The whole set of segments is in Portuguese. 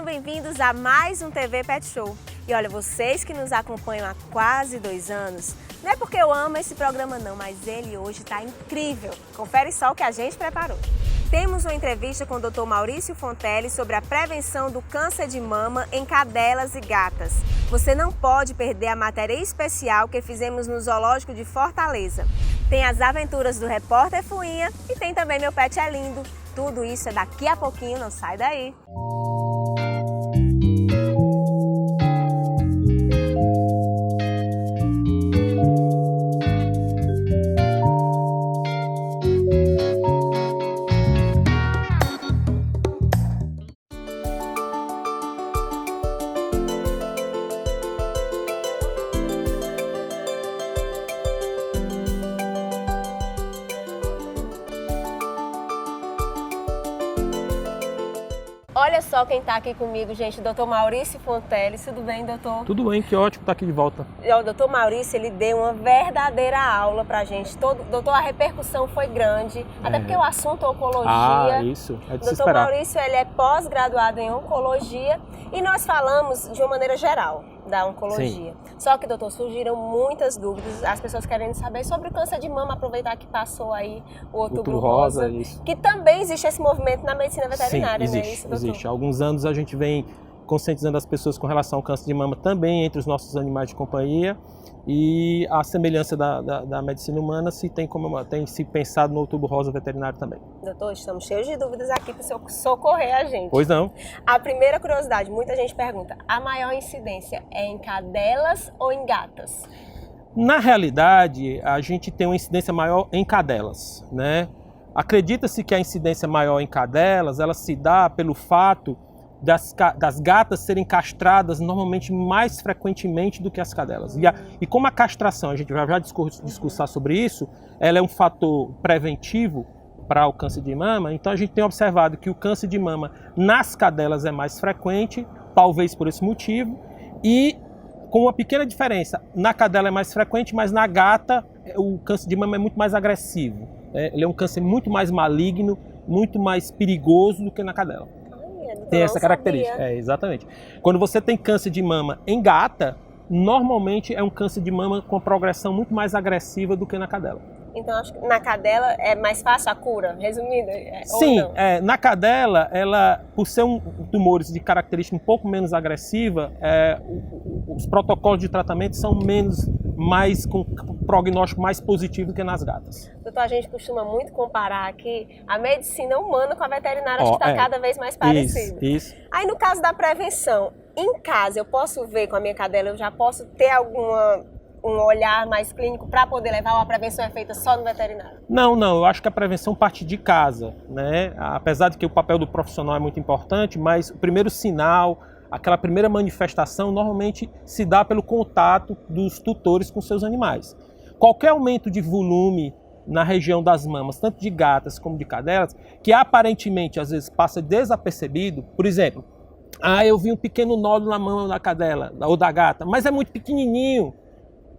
bem-vindos a mais um TV Pet Show. E olha, vocês que nos acompanham há quase 2 anos, não é porque eu amo esse programa não, mas ele hoje está incrível. Confere só o que a gente preparou. Temos uma entrevista com o Dr. Maurício Fontelli sobre a prevenção do câncer de mama em cadelas e gatas. Você não pode perder a matéria especial que fizemos no Zoológico de Fortaleza. Tem as aventuras do repórter Fuinha e tem também Meu Pet é Lindo. Tudo isso é daqui a pouquinho, não sai daí. Olha só quem está aqui comigo, gente, o Dr. Maurício Fontelli. Tudo bem, doutor? Tudo bem, que ótimo estar aqui de volta. O doutor Maurício, ele deu uma verdadeira aula pra gente. Doutor, a repercussão foi grande, até porque o assunto é oncologia. Isso, é de se Doutor esperar. Maurício, ele é pós-graduado em oncologia e nós falamos de uma maneira geral da oncologia. Sim. Só que, doutor, surgiram muitas dúvidas, as pessoas querendo saber sobre o câncer de mama, aproveitar que passou aí o Outubro Rosa, isso. que também existe esse movimento na medicina veterinária, Sim, não é isso, doutor? existe. Há alguns anos a gente vem conscientizando as pessoas com relação ao câncer de mama também entre os nossos animais de companhia, e a semelhança da medicina humana tem se pensado no Outubro Rosa veterinário também. Doutor, estamos cheios de dúvidas aqui para o senhor socorrer a gente. Pois não. A primeira curiosidade, muita gente pergunta, a maior incidência é em cadelas ou em gatas? Na realidade, a gente tem uma incidência maior em cadelas, né? Acredita-se que a incidência maior em cadelas, ela se dá pelo fato das gatas serem castradas normalmente mais frequentemente do que as cadelas. E como a castração, a gente vai já discursar sobre isso, ela é um fator preventivo para o câncer de mama, então a gente tem observado que o câncer de mama nas cadelas é mais frequente, talvez por esse motivo, e com uma pequena diferença, na cadela é mais frequente, mas na gata o câncer de mama é muito mais agressivo. Ele é um câncer muito mais maligno, muito mais perigoso do que na cadela. Tem essa característica, exatamente. Quando você tem câncer de mama em gata, normalmente é um câncer de mama com progressão muito mais agressiva do que na cadela. Então, acho que na cadela é mais fácil a cura, resumindo? Sim, na cadela, ela, por ser tumores de característica um pouco menos agressiva, os protocolos de tratamento são com prognóstico mais positivo do que nas gatas. Doutor, a gente costuma muito comparar aqui a medicina humana com a veterinária, acho que está cada vez mais parecido. Isso. Aí, no caso da prevenção, em casa, eu posso ver com a minha cadela, eu já posso ter um olhar mais clínico para poder levar, ou a prevenção é feita só no veterinário? Não, eu acho que a prevenção parte de casa, né? Apesar de que o papel do profissional é muito importante, mas o primeiro sinal, aquela primeira manifestação, normalmente se dá pelo contato dos tutores com seus animais. Qualquer aumento de volume na região das mamas, tanto de gatas como de cadelas, que aparentemente às vezes passa desapercebido, por exemplo, eu vi um pequeno nódulo na mama da cadela ou da gata, mas é muito pequenininho.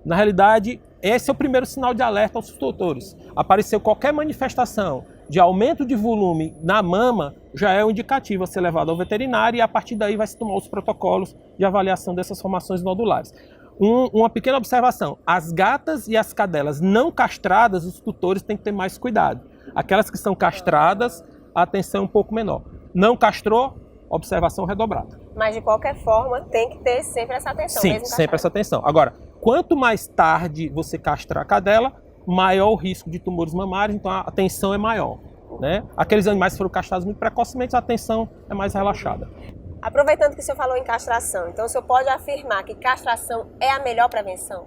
Na realidade, esse é o primeiro sinal de alerta aos tutores. Apareceu qualquer manifestação de aumento de volume na mama, já é um indicativo a ser levado ao veterinário, e a partir daí vai se tomar os protocolos de avaliação dessas formações nodulares. Uma pequena observação, as gatas e as cadelas não castradas, os tutores têm que ter mais cuidado. Aquelas que são castradas, a atenção é um pouco menor. Não castrou, observação redobrada. Mas de qualquer forma, tem que ter sempre essa atenção. Sim, sempre essa atenção. Agora, quanto mais tarde você castrar a cadela, maior o risco de tumores mamários, então a atenção é maior, né? Aqueles animais que foram castrados muito precocemente, a atenção é mais relaxada. Aproveitando que o senhor falou em castração, então o senhor pode afirmar que castração é a melhor prevenção?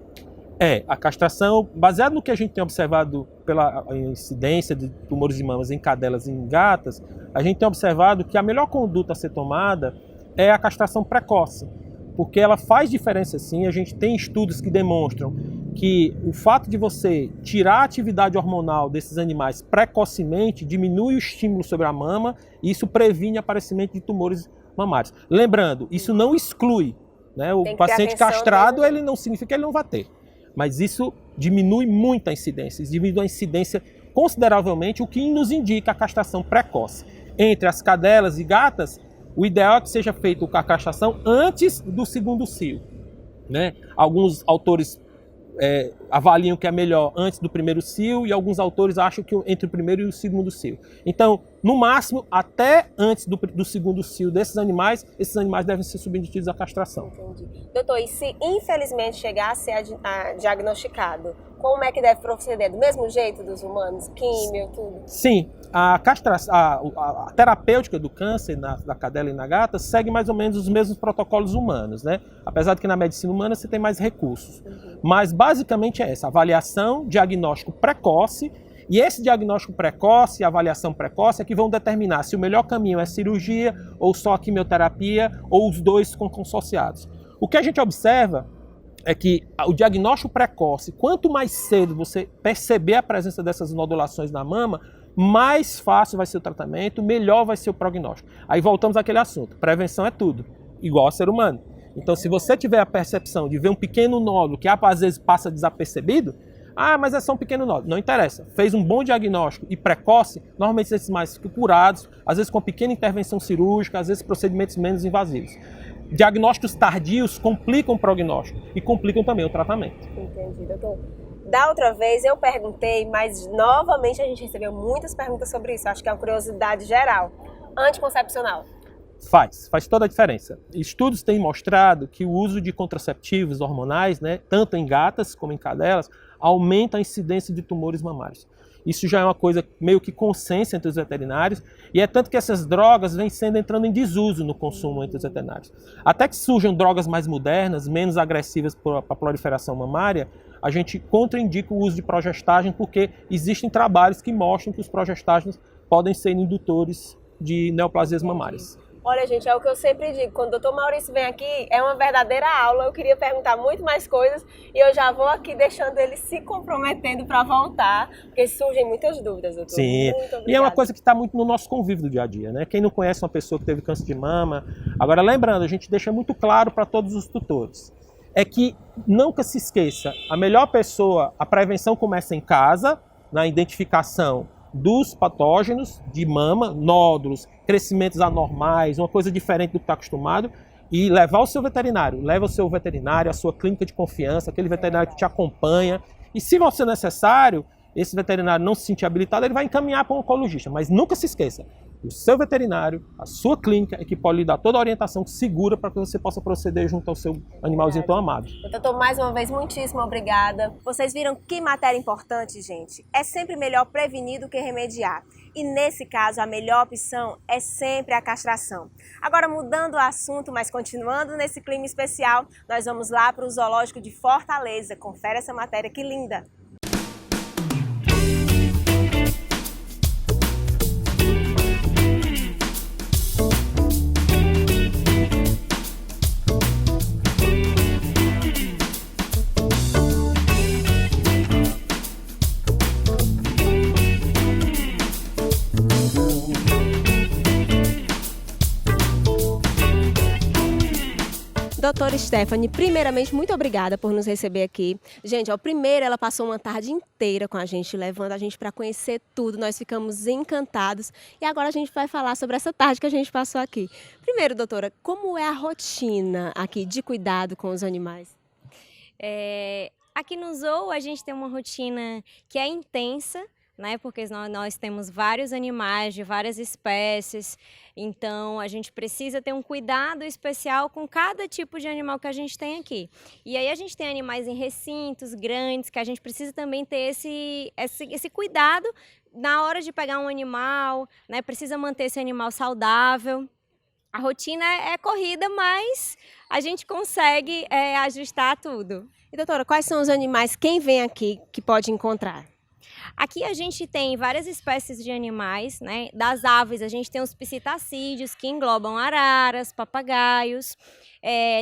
A castração, baseado no que a gente tem observado pela incidência de tumores de mamas em cadelas e em gatas, a gente tem observado que a melhor conduta a ser tomada é a castração precoce, porque ela faz diferença sim. A gente tem estudos que demonstram que o fato de você tirar a atividade hormonal desses animais precocemente diminui o estímulo sobre a mama e isso previne o aparecimento de tumores mamários. Lembrando, isso não exclui, né? O paciente castrado, ele não significa que ele não vai ter, mas isso diminui muito a incidência, diminui a incidência consideravelmente, o que nos indica a castração precoce. Entre as cadelas e gatas, o ideal é que seja feita a castração antes do segundo cio, né? Alguns autores avaliam que é melhor antes do primeiro cio e alguns autores acham que entre o primeiro e o segundo cio. Então, no máximo, até antes do segundo cio desses animais, esses animais devem ser submetidos à castração. Entendi. Doutor, e se infelizmente chegar a ser diagnosticado, como é que deve proceder? Do mesmo jeito dos humanos? Químio, tudo? Sim, a terapêutica do câncer na cadela e na gata segue mais ou menos os mesmos protocolos humanos, né? Apesar de que na medicina humana você tem mais recursos. Mas basicamente é essa, avaliação, diagnóstico precoce, e esse diagnóstico precoce e avaliação precoce é que vão determinar se o melhor caminho é cirurgia, ou só a quimioterapia, ou os dois consorciados. O que a gente observa é que o diagnóstico precoce, quanto mais cedo você perceber a presença dessas nodulações na mama, mais fácil vai ser o tratamento, melhor vai ser o prognóstico. Aí voltamos àquele assunto, prevenção é tudo, igual ao ser humano. Então, se você tiver a percepção de ver um pequeno nódulo que às vezes passa desapercebido, mas é só um pequeno nódulo, não interessa. Fez um bom diagnóstico e precoce, normalmente esses mais ficam curados, às vezes com pequena intervenção cirúrgica, às vezes procedimentos menos invasivos. Diagnósticos tardios complicam o prognóstico e complicam também o tratamento. Entendi, doutor. Da outra vez eu perguntei, mas novamente a gente recebeu muitas perguntas sobre isso. Acho que é uma curiosidade geral. Anticoncepcional. Faz toda a diferença. Estudos têm mostrado que o uso de contraceptivos hormonais, né, tanto em gatas como em cadelas, aumenta a incidência de tumores mamários. Isso já é uma coisa meio que consenso entre os veterinários, e é tanto que essas drogas vêm entrando em desuso no consumo entre os veterinários. Até que surjam drogas mais modernas, menos agressivas para a proliferação mamária, a gente contraindica o uso de progestagem, porque existem trabalhos que mostram que os progestágenos podem ser indutores de neoplasias mamárias. Olha, gente, é o que eu sempre digo, quando o doutor Maurício vem aqui, é uma verdadeira aula. Eu queria perguntar muito mais coisas e eu já vou aqui deixando ele se comprometendo para voltar, porque surgem muitas dúvidas, doutor. Sim, e é uma coisa que está muito no nosso convívio do dia a dia, né? Quem não conhece uma pessoa que teve câncer de mama... Agora, lembrando, a gente deixa muito claro para todos os tutores, é que nunca se esqueça, a prevenção começa em casa, na identificação dos patógenos de mama, nódulos, crescimentos anormais, uma coisa diferente do que está acostumado, e levar o seu veterinário. Leva o seu veterinário, a sua clínica de confiança, aquele veterinário que te acompanha. E se for necessário, esse veterinário não se sentir habilitado, ele vai encaminhar para um oncologista. Mas nunca se esqueça, o seu veterinário, a sua clínica é que pode lhe dar toda a orientação segura para que você possa proceder junto ao seu animalzinho tão amado. Doutor, mais uma vez, muitíssimo obrigada. Vocês viram que matéria importante, gente? É sempre melhor prevenir do que remediar. E nesse caso, a melhor opção é sempre a castração. Agora, mudando o assunto, mas continuando nesse clima especial, nós vamos lá para o Zoológico de Fortaleza. Confere essa matéria, que linda! Doutora Stephanie, primeiramente, muito obrigada por nos receber aqui. Gente, primeiro ela passou uma tarde inteira com a gente, levando a gente para conhecer tudo. Nós ficamos encantados e agora a gente vai falar sobre essa tarde que a gente passou aqui. Primeiro, doutora, como é a rotina aqui de cuidado com os animais? Aqui no Zoo a gente tem uma rotina que é intensa, né? Porque nós temos vários animais de várias espécies, então a gente precisa ter um cuidado especial com cada tipo de animal que a gente tem aqui. E aí a gente tem animais em recintos grandes, que a gente precisa também ter esse cuidado na hora de pegar um animal, né? Precisa manter esse animal saudável. A rotina é corrida, mas a gente consegue ajustar tudo. E doutora, quais são os animais, quem vem aqui, que pode encontrar? Aqui a gente tem várias espécies de animais, né? Das aves a gente tem os psitacídeos, que englobam araras, papagaios.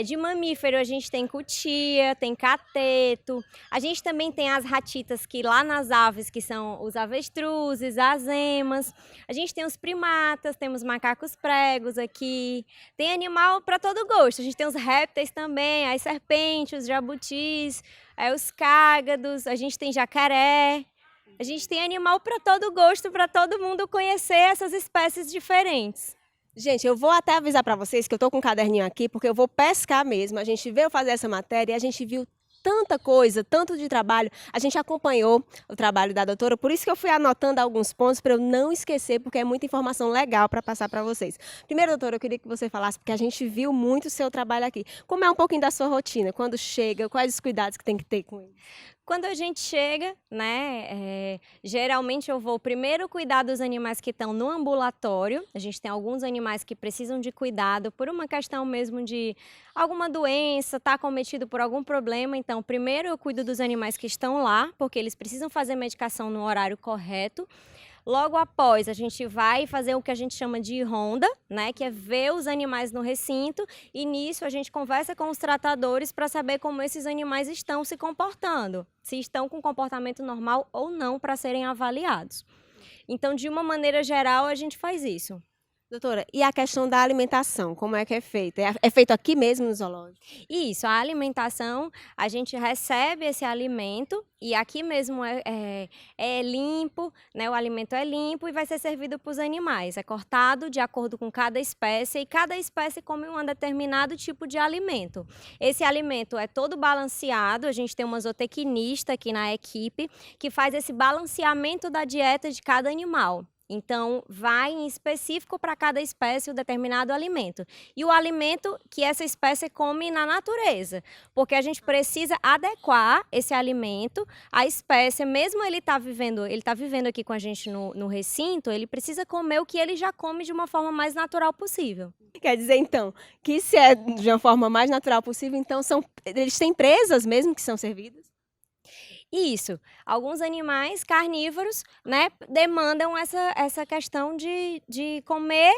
De mamífero a gente tem cutia, tem cateto. A gente também tem as ratitas, que lá nas aves, que são os avestruzes, as emas. A gente tem os primatas, temos macacos pregos aqui. Tem animal para todo gosto. A gente tem os répteis também, as serpentes, os jabutis, os cágados. A gente tem jacaré. A gente tem animal para todo gosto, para todo mundo conhecer essas espécies diferentes. Gente, eu vou até avisar para vocês que eu estou com um caderninho aqui, porque eu vou pescar mesmo. A gente veio fazer essa matéria e a gente viu tanta coisa, tanto de trabalho. A gente acompanhou o trabalho da doutora, por isso que eu fui anotando alguns pontos para eu não esquecer, porque é muita informação legal para passar para vocês. Primeiro, doutora, eu queria que você falasse, porque a gente viu muito o seu trabalho aqui. Como é um pouquinho da sua rotina? Quando chega, quais os cuidados que tem que ter com ele? Quando a gente chega, né, geralmente eu vou primeiro cuidar dos animais que estão no ambulatório. A gente tem alguns animais que precisam de cuidado por uma questão mesmo de alguma doença, tá acometido por algum problema. Então, primeiro eu cuido dos animais que estão lá, porque eles precisam fazer medicação no horário correto. Logo após, a gente vai fazer o que a gente chama de ronda, né, que é ver os animais no recinto, e nisso a gente conversa com os tratadores para saber como esses animais estão se comportando, se estão com comportamento normal ou não para serem avaliados. Então, de uma maneira geral, a gente faz isso. Doutora, e a questão da alimentação, como é que é feita? É feito aqui mesmo no zoológico? Isso, a alimentação, a gente recebe esse alimento e aqui mesmo é limpo, né? O alimento é limpo e vai ser servido para os animais. É cortado de acordo com cada espécie e cada espécie come um determinado tipo de alimento. Esse alimento é todo balanceado, a gente tem uma zootecnista aqui na equipe que faz esse balanceamento da dieta de cada animal. Então, vai em específico para cada espécie um determinado alimento. E o alimento que essa espécie come na natureza. Porque a gente precisa adequar esse alimento à espécie. Mesmo ele tá vivendo aqui com a gente no recinto, ele precisa comer o que ele já come de uma forma mais natural possível. Quer dizer, então, que se é de uma forma mais natural possível, então eles têm presas mesmo que são servidas? Isso. Alguns animais carnívoros, né, demandam essa questão de comer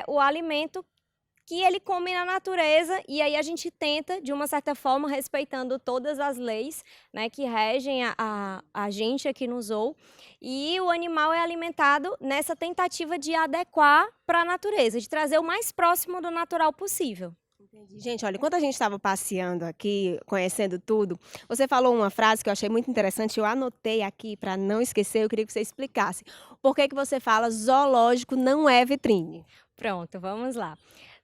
o alimento que ele come na natureza, e aí a gente tenta, de uma certa forma, respeitando todas as leis, né, que regem a gente aqui no zoo, e o animal é alimentado nessa tentativa de adequar para a natureza, de trazer o mais próximo do natural possível. Entendi. Gente, olha, enquanto a gente estava passeando aqui, conhecendo tudo, você falou uma frase que eu achei muito interessante, eu anotei aqui para não esquecer, eu queria que você explicasse. Por que que você fala zoológico não é vitrine? Pronto, vamos lá.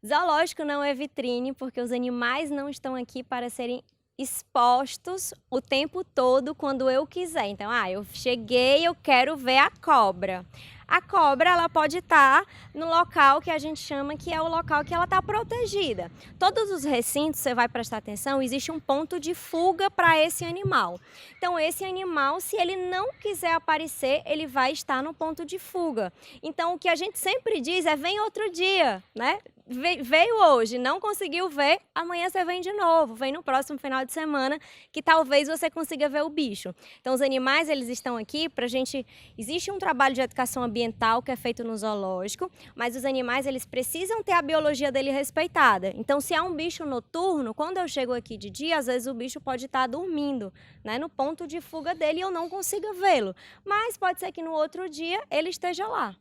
Zoológico não é vitrine porque os animais não estão aqui para serem expostos o tempo todo quando eu quiser. Então, eu cheguei, eu quero ver a cobra. A cobra, ela pode estar no local que a gente chama que é o local que ela está protegida. Todos os recintos, você vai prestar atenção, existe um ponto de fuga para esse animal. Então, esse animal, se ele não quiser aparecer, ele vai estar no ponto de fuga. Então, o que a gente sempre diz é, vem outro dia, né? Veio hoje, não conseguiu ver, amanhã você vem de novo, vem no próximo final de semana, que talvez você consiga ver o bicho. Então, os animais, eles estão aqui para a gente... Existe um trabalho de educação ambiental que é feito no zoológico, mas os animais, eles precisam ter a biologia dele respeitada. Então, se é um bicho noturno, quando eu chego aqui de dia, às vezes o bicho pode estar dormindo, né, no ponto de fuga dele e eu não consiga vê-lo. Mas pode ser que no outro dia ele esteja lá.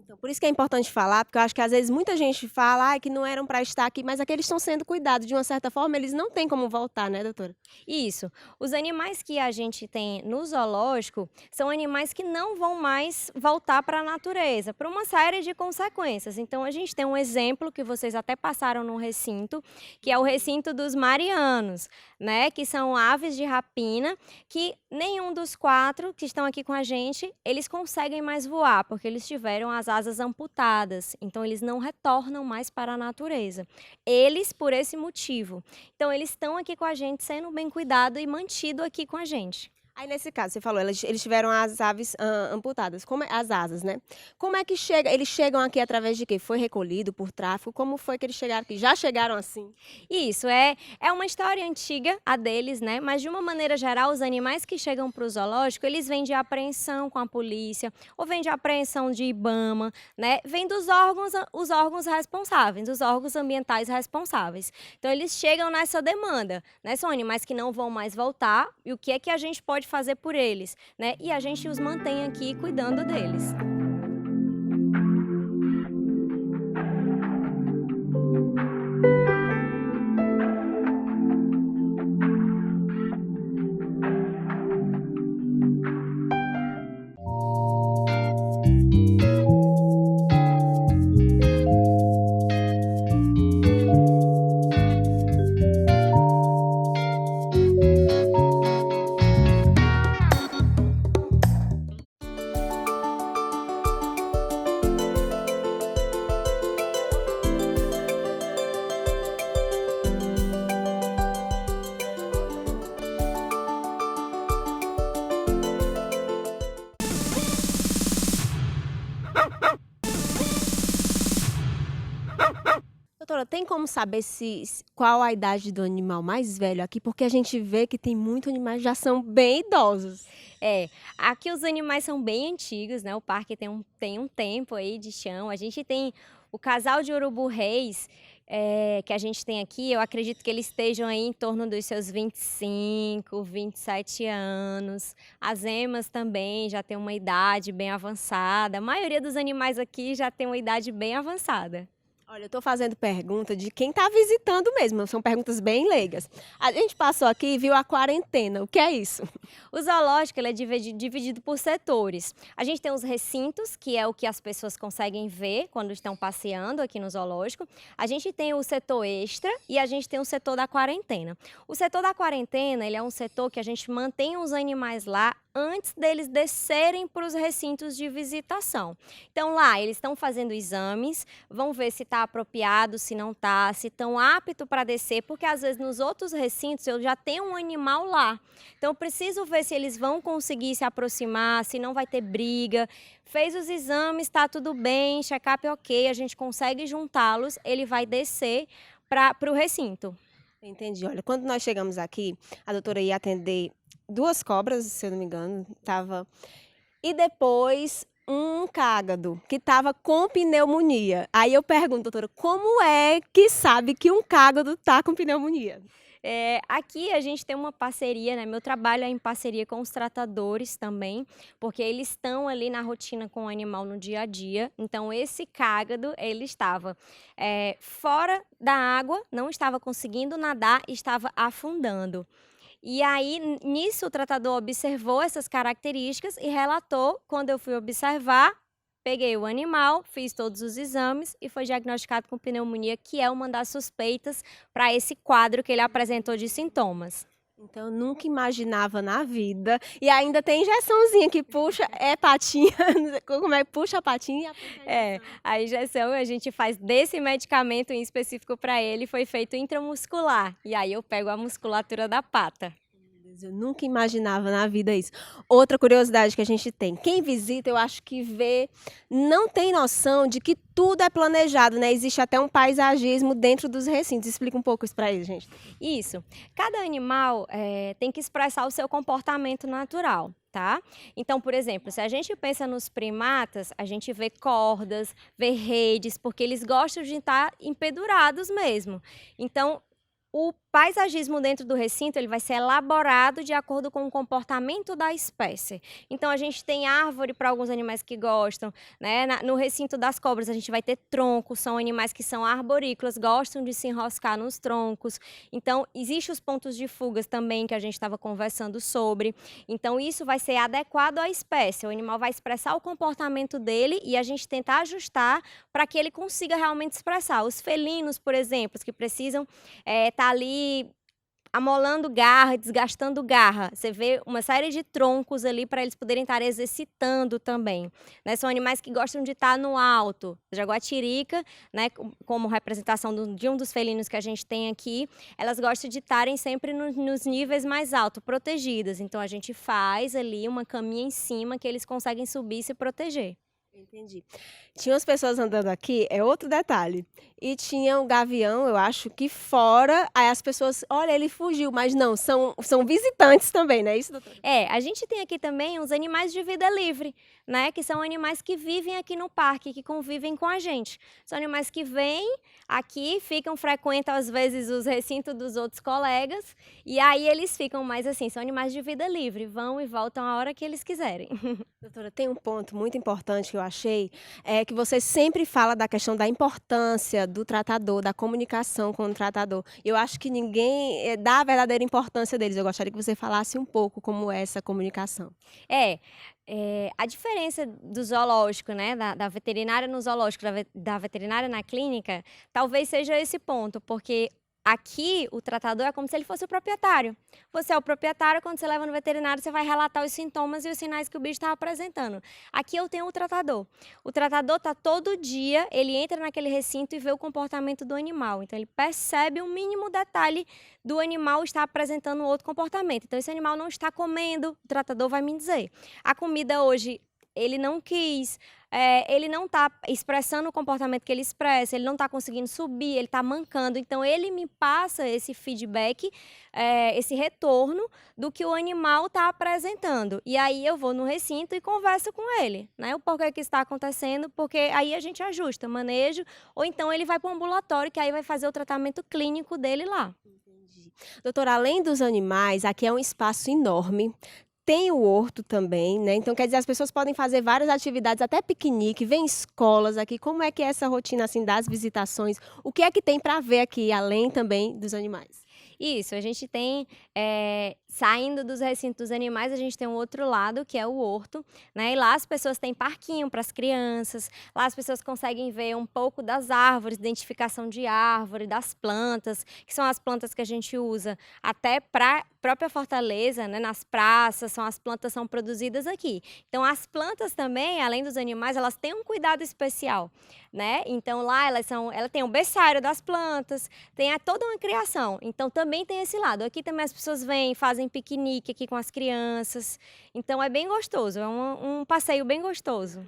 Então, por isso que é importante falar, porque eu acho que às vezes muita gente fala que não eram para estar aqui, mas aqueles estão sendo cuidados. De uma certa forma, eles não têm como voltar, né, doutora? Isso. Os animais que a gente tem no zoológico são animais que não vão mais voltar para a natureza, por uma série de consequências. Então, a gente tem um exemplo que vocês até passaram no recinto, que é o recinto dos marianos, né, que são aves de rapina, que nenhum dos 4 que estão aqui com a gente, eles conseguem mais voar, porque eles tiveram as asas amputadas, então eles não retornam mais para a natureza. Eles, por esse motivo. Então, eles estão aqui com a gente, sendo bem cuidado e mantido aqui com a gente. Aí, nesse caso, você falou, eles tiveram as aves amputadas, as asas, né? Como é que chega? Eles chegam aqui através de quê? Foi recolhido por tráfico? Como foi que eles chegaram aqui? Já chegaram assim? Isso, é uma história antiga, a deles, né? Mas, de uma maneira geral, os animais que chegam para o zoológico, eles vêm de apreensão com a polícia, ou vêm de apreensão de IBAMA, né? Vêm dos os órgãos responsáveis, os órgãos ambientais responsáveis. Então, eles chegam nessa demanda, né? São animais que não vão mais voltar, e o que é que a gente pode fazer por eles, né? E a gente os mantém aqui cuidando deles. Tem como saber qual a idade do animal mais velho aqui? Porque a gente vê que tem muitos animais que já são bem idosos. Aqui os animais são bem antigos, né? O parque tem um tempo aí de chão. A gente tem o casal de urubu-reis, que a gente tem aqui, eu acredito que eles estejam aí em torno dos seus 25, 27 anos. As emas também já têm uma idade bem avançada. A maioria dos animais aqui já tem uma idade bem avançada. Olha, eu estou fazendo pergunta de quem está visitando mesmo, são perguntas bem leigas. A gente passou aqui e viu a quarentena, o que é isso? O zoológico ele é dividido por setores. A gente tem os recintos, que é o que as pessoas conseguem ver quando estão passeando aqui no zoológico. A gente tem o setor extra e a gente tem o setor da quarentena. O setor da quarentena ele é um setor que a gente mantém os animais lá antes deles descerem para os recintos de visitação. Então lá eles estão fazendo exames, vão ver se está apropriado, se não está, se estão aptos para descer, porque às vezes nos outros recintos eu já tenho um animal lá. Então eu preciso ver se eles vão conseguir se aproximar, se não vai ter briga. Fez os exames, está tudo bem, check-up ok, a gente consegue juntá-los, ele vai descer para o recinto. Entendi. Olha, quando nós chegamos aqui, a doutora ia atender 2 cobras, se eu não me engano, e depois um cágado que estava com pneumonia. Aí eu pergunto, doutora, como é que sabe que um cágado está com pneumonia? Aqui a gente tem uma parceria, né? Meu trabalho é em parceria com os tratadores também, porque eles estão ali na rotina com o animal no dia a dia. Então, esse cágado, ele estava fora da água, não estava conseguindo nadar, estava afundando. E aí, nisso, o tratador observou essas características e relatou. Quando eu fui observar, peguei o animal, fiz todos os exames e foi diagnosticado com pneumonia, que é uma das suspeitas para esse quadro que ele apresentou de sintomas. Então, eu nunca imaginava na vida. E ainda tem injeçãozinha que puxa, patinha, como é que puxa a patinha? A injeção a gente faz desse medicamento em específico para ele, foi feito intramuscular. E aí eu pego a musculatura da pata. Eu nunca imaginava na vida isso. Outra curiosidade que a gente tem, quem visita, eu acho que vê, não tem noção de que tudo é planejado, né? Existe até um paisagismo dentro dos recintos. Explica um pouco isso para eles, gente. Isso. Cada animal tem que expressar o seu comportamento natural, tá? Então, por exemplo, se a gente pensa nos primatas, a gente vê cordas, vê redes, porque eles gostam de estar empedurados mesmo. Então, o paisagismo dentro do recinto ele vai ser elaborado de acordo com o comportamento da espécie. Então, a gente tem árvore para alguns animais que gostam, né? No recinto das cobras, a gente vai ter troncos, são animais que são arborícolas, gostam de se enroscar nos troncos. Então, existem os pontos de fugas também, que a gente estava conversando sobre. Então, isso vai ser adequado à espécie. O animal vai expressar o comportamento dele e a gente tentar ajustar para que ele consiga realmente expressar. Os felinos, por exemplo, que precisam estar ali amolando garra, desgastando garra. Você vê uma série de troncos ali para eles poderem estar exercitando também, né? São animais que gostam de estar no alto. A jaguatirica, né, como representação de um dos felinos que a gente tem aqui, elas gostam de estarem sempre nos níveis mais altos, protegidas. Então, a gente faz ali uma caminha em cima que eles conseguem subir e se proteger. Entendi. Tinha umas pessoas andando aqui, é outro detalhe. E tinha um gavião, eu acho que fora, aí as pessoas, olha, ele fugiu, mas não, são visitantes também, não é isso, doutora? A gente tem aqui também os animais de vida livre, né? Que são animais que vivem aqui no parque, que convivem com a gente. São animais que vêm aqui, frequentam às vezes os recintos dos outros colegas, e aí eles ficam mais assim, são animais de vida livre, vão e voltam a hora que eles quiserem. Doutora, tem um ponto muito importante que eu achei, é que você sempre fala da questão da importância do tratador, da comunicação com o tratador. Eu acho que ninguém dá a verdadeira importância deles. Eu gostaria que você falasse um pouco como é essa comunicação. A diferença do zoológico, né, da veterinária no zoológico, da veterinária na clínica, talvez seja esse ponto, porque aqui o tratador é como se ele fosse o proprietário. Você é o proprietário, quando você leva no veterinário, você vai relatar os sintomas e os sinais que o bicho está apresentando. Aqui eu tenho o tratador. O tratador está todo dia, ele entra naquele recinto e vê o comportamento do animal. Então, ele percebe o mínimo detalhe do animal estar apresentando outro comportamento. Então, esse animal não está comendo, o tratador vai me dizer. A comida hoje ele não quis, ele não está expressando o comportamento que ele expressa, ele não está conseguindo subir, ele está mancando. Então, ele me passa esse feedback, esse retorno do que o animal está apresentando. E aí eu vou no recinto e converso com ele, né? O porquê que está acontecendo, porque aí a gente ajusta, manejo, ou então ele vai para o ambulatório, que aí vai fazer o tratamento clínico dele lá. Entendi. Doutora, além dos animais, aqui é um espaço enorme. Tem o horto também, né? Então, quer dizer, as pessoas podem fazer várias atividades, até piquenique, vem escolas aqui. Como é que é essa rotina, assim, das visitações? O que é que tem para ver aqui, além também dos animais? Isso, a gente tem, saindo dos recintos dos animais, a gente tem um outro lado, que é o horto, né? E lá as pessoas têm parquinho para as crianças, lá as pessoas conseguem ver um pouco das árvores, identificação de árvore, das plantas, que são as plantas que a gente usa até para própria Fortaleza, né? Nas praças, as plantas são produzidas aqui. Então, as plantas também, além dos animais, elas têm um cuidado especial, né? Então, lá ela tem o berçário das plantas, tem toda uma criação. Então, também tem esse lado. Aqui também as pessoas vêm, fazem piquenique aqui com as crianças. Então, é bem gostoso, é um passeio bem gostoso.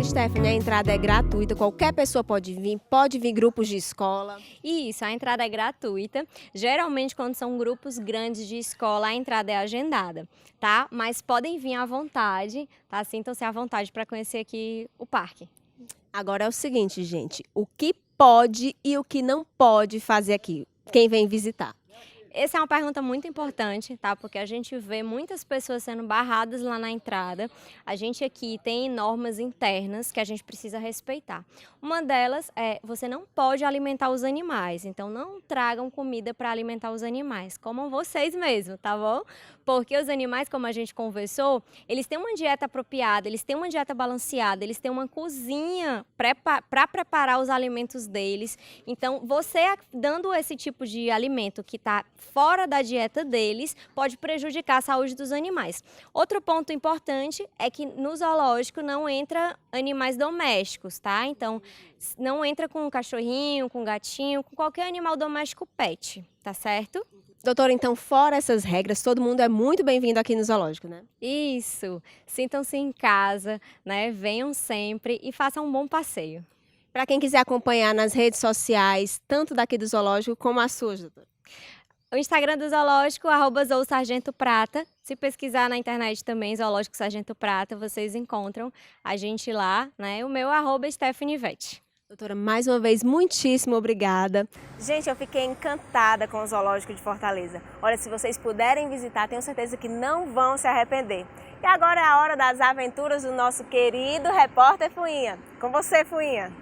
Stephanie, a entrada é gratuita, qualquer pessoa pode vir grupos de escola. Isso, a entrada é gratuita. Geralmente, quando são grupos grandes de escola, a entrada é agendada, tá? Mas podem vir à vontade, tá? Sintam-se à vontade para conhecer aqui o parque. Agora é o seguinte, gente, o que pode e o que não pode fazer aqui, quem vem visitar? Essa é uma pergunta muito importante, tá? Porque a gente vê muitas pessoas sendo barradas lá na entrada. A gente aqui tem normas internas que a gente precisa respeitar. Uma delas é, você não pode alimentar os animais, então não tragam comida para alimentar os animais, comam vocês mesmos, tá bom? Porque os animais, como a gente conversou, eles têm uma dieta apropriada, eles têm uma dieta balanceada, eles têm uma cozinha para preparar os alimentos deles. Então, você dando esse tipo de alimento que está fora da dieta deles, pode prejudicar a saúde dos animais. Outro ponto importante é que no zoológico não entra animais domésticos, tá? Então, não entra com cachorrinho, com gatinho, com qualquer animal doméstico pet, tá certo? Doutora, então, fora essas regras, todo mundo é muito bem-vindo aqui no zoológico, né? Isso, sintam-se em casa, né? Venham sempre e façam um bom passeio. Para quem quiser acompanhar nas redes sociais, tanto daqui do zoológico como as suas, doutora. O Instagram do Zoológico, @zoosargentoprata. Se pesquisar na internet também, Zoológico Sargento Prata, vocês encontram a gente lá, né? O meu @StephanieVete. Doutora, mais uma vez, muitíssimo obrigada. Gente, eu fiquei encantada com o Zoológico de Fortaleza. Olha, se vocês puderem visitar, tenho certeza que não vão se arrepender. E agora é a hora das aventuras do nosso querido repórter Fuinha. Com você, Fuinha.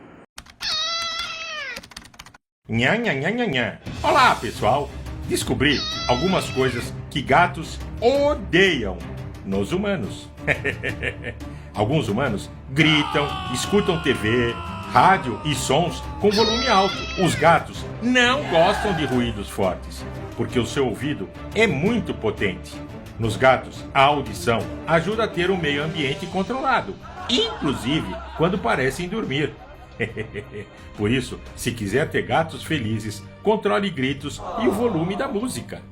Nha, nha, nha, nha, nha. Olá, pessoal! Descobri algumas coisas que gatos odeiam nos humanos. Alguns humanos gritam, escutam TV, rádio e sons com volume alto. Os gatos não gostam de ruídos fortes, porque o seu ouvido é muito potente. Nos gatos, a audição ajuda a ter um meio ambiente controlado, inclusive quando parecem dormir. Por isso, se quiser ter gatos felizes, controle gritos e o volume da música.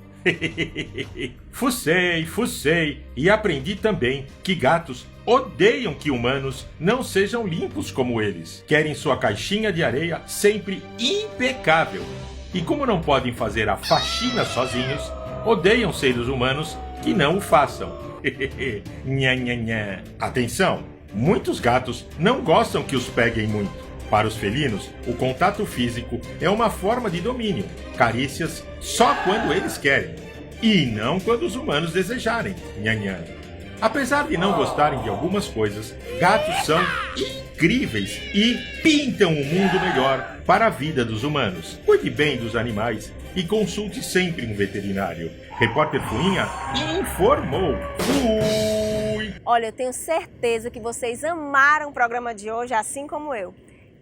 Fucei e aprendi também que gatos odeiam que humanos não sejam limpos como eles. Querem sua caixinha de areia sempre impecável. E como não podem fazer a faxina sozinhos, odeiam seres humanos que não o façam. Nha, nha, nha. Atenção! Muitos gatos não gostam que os peguem muito. Para os felinos, o contato físico é uma forma de domínio. Carícias só quando eles querem. E não quando os humanos desejarem. Nha, nha. Apesar de não gostarem de algumas coisas, gatos são incríveis e pintam um mundo melhor para a vida dos humanos. Cuide bem dos animais e consulte sempre um veterinário. Repórter Fuinha informou. Fui! Olha, eu tenho certeza que vocês amaram o programa de hoje, assim como eu.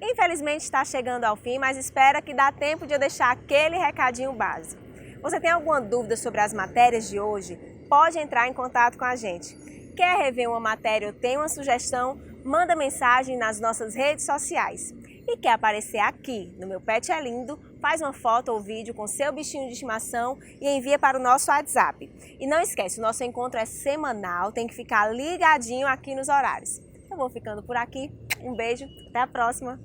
Infelizmente está chegando ao fim, mas espero que dá tempo de eu deixar aquele recadinho básico. Você tem alguma dúvida sobre as matérias de hoje? Pode entrar em contato com a gente. Quer rever uma matéria ou tem uma sugestão? Manda mensagem nas nossas redes sociais. E quer aparecer aqui no Meu Pet é Lindo? Faz uma foto ou vídeo com seu bichinho de estimação e envia para o nosso WhatsApp. E não esquece, o nosso encontro é semanal, tem que ficar ligadinho aqui nos horários. Eu vou ficando por aqui. Um beijo, até a próxima!